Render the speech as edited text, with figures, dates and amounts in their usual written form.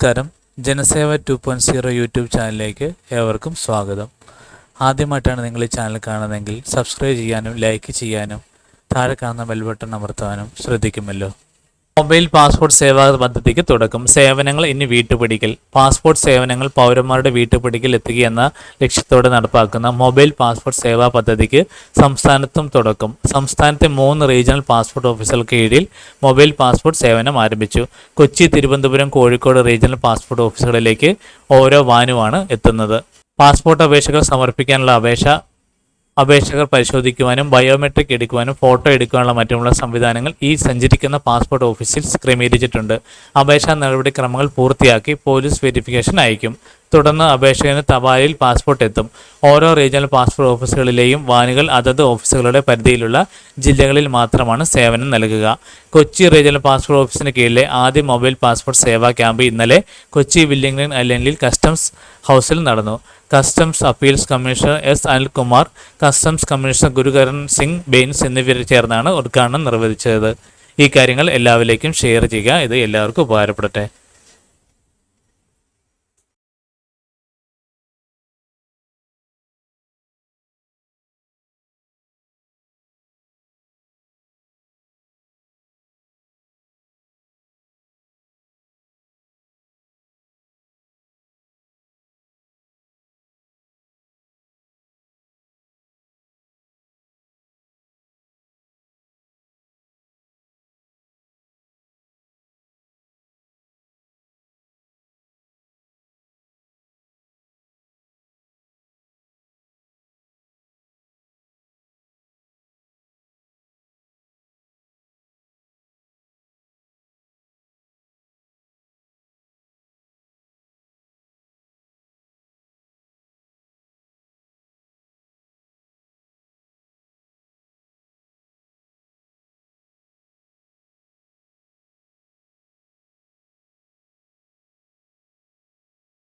നമസ്കാരം. ജനസേവ 2.0 യൂട്യൂബ് ചാനലിലേക്ക് ഏവർക്കും സ്വാഗതം. ആദ്യമായിട്ടാണ് നിങ്ങൾ ഈ ചാനൽ കാണുന്നതെങ്കിൽ സബ്സ്ക്രൈബ് ചെയ്യാനും ലൈക്ക് ചെയ്യാനും താഴെ കാണുന്ന ബെൽ ബട്ടൺ അമർത്താനും ശ്രദ്ധിക്കുമല്ലോ. മൊബൈൽ പാസ്പോർട്ട് സേവാ പദ്ധതിക്ക് തുടക്കം. സേവനങ്ങൾ ഇനി വീട്ടുപിടിക്കൽ. പാസ്പോർട്ട് സേവനങ്ങൾ പൗരന്മാരുടെ വീട്ടുപിടിക്കൽ എത്തുകയെന്ന ലക്ഷ്യത്തോടെ നടപ്പാക്കുന്ന മൊബൈൽ പാസ്പോർട്ട് സേവാ പദ്ധതിക്ക് സംസ്ഥാനത്തും തുടക്കം. സംസ്ഥാനത്തെ 3 റീജിയണൽ പാസ്പോർട്ട് ഓഫീസുകൾക്ക് കീഴിൽ മൊബൈൽ പാസ്പോർട്ട് സേവനം ആരംഭിച്ചു. കൊച്ചി, തിരുവനന്തപുരം, കോഴിക്കോട് റീജിയണൽ പാസ്പോർട്ട് ഓഫീസുകളിലേക്ക് ഓരോ വാനുമാണ് എത്തുന്നത്. പാസ്പോർട്ട് അപേക്ഷകൾ സമർപ്പിക്കാനുള്ള അപേക്ഷകർ പരിശോധിക്കുവാനും ബയോമെട്രിക് എടുക്കുവാനും ഫോട്ടോ എടുക്കാനുള്ള മറ്റുമുള്ള സംവിധാനങ്ങൾ ഈ സഞ്ചരിക്കുന്ന പാസ്പോർട്ട് ഓഫീസിൽ ക്രമീകരിച്ചിട്ടുണ്ട്. അപേക്ഷാ നടപടിക്രമങ്ങൾ പൂർത്തിയാക്കി പോലീസ് വെരിഫിക്കേഷൻ അയക്കും. തുടർന്ന് അപേക്ഷകന് തപാലിൽ പാസ്പോർട്ട് എത്തും. ഓരോ റീജിയണൽ പാസ്പോർട്ട് ഓഫീസുകളിലെയും വാനുകൾ അതത് ഓഫീസുകളുടെ പരിധിയിലുള്ള ജില്ലകളിൽ മാത്രമാണ് സേവനം നൽകുക. കൊച്ചി റീജിയണൽ പാസ്പോർട്ട് ഓഫീസിന് കീഴിലെ ആദ്യ മൊബൈൽ പാസ്പോർട്ട് സേവാ ക്യാമ്പ് ഇന്നലെ കൊച്ചി വില്ലിംഗ്ടൺ ഐലൻഡിൽ കസ്റ്റംസ് ഹൗസിൽ നടന്നു. Customs appeals commissioner S Anilkumar, customs commissioner Gurukaran Singh Bains എന്നിവർ ചേർന്നാണ് ഉദ്ഘാടനം നിർവഹിച്ചത്. ഈ കാര്യങ്ങൾ എല്ലാവരിലേക്കും ഷെയർ ചെയ്യുക. ഇത് എല്ലാവർക്കും ഉപകാരപ്പെടട്ടെ.